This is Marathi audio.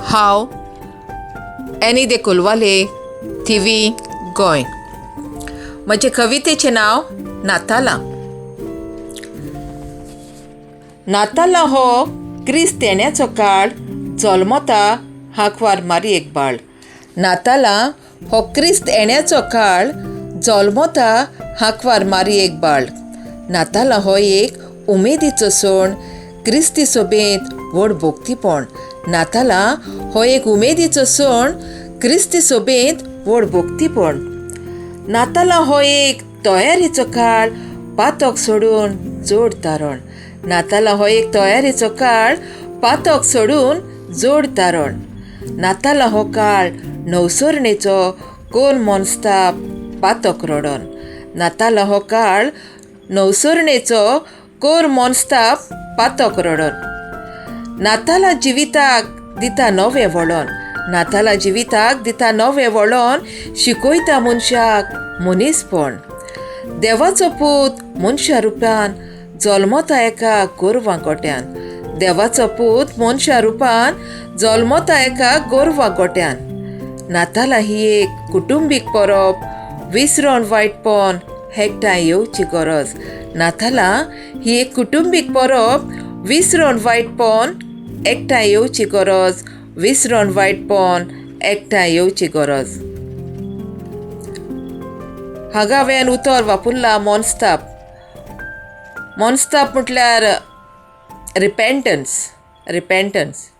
हांव एनी दे कोलवाले थिवी गोंय. म्हजे कवितेचें नांव नातालां. नातालां हो क्रिस्त येण्याचो काळ जल्मता हांकवार मारयेक बाळ. नातालां हो क्रिस्त येण्याचो काळ जल्मता हांकवार मारयेक बाळ. नातालां हो एक उमेदीचो सण क्रिस्ती सोबेत व्हड भोगतीपण. नातालां हो एक उमेदीचो सण क्रिस्ती सोबेत व्हड भोगतीपण. नातालां हो एक तयारेचो काळ पातक सोडून जोड तारण. नातालां हो एक तयारेचो काळ पातक सोडून जोड तारण. नातालां हो काळ नवसरणेचो कोल मोनस्ताप पातक रडोन. नातालां हो काळ नवसरणेचो कोर मोनस्ताप पातक रडोन. नातालां जिविताक दिता नवें वळण. नातालां जिविताक दिता नवें वळण शिकयता मनशाक मनीसपण. देवाचो पूत मनशा रुपान जल्मता एका गोरवां गोट्यान. देवाचो पूत मनशा रुपान जल्मता एका गोरवां गोट्यान. नातालां ही एक कुटुंबीक परब विसरोन वायटपण एकठांय येवची गरज. नातालां ही एक कुटुंबीक परब विसरोन वायटपण एकठांय येवची गरज. विसरोन वायटपण एकठांय येवची गरज. हांगा हांवें उतर वापरला मोनस्ताप. मोनस्ताप म्हटल्यार रिपेंटन्स.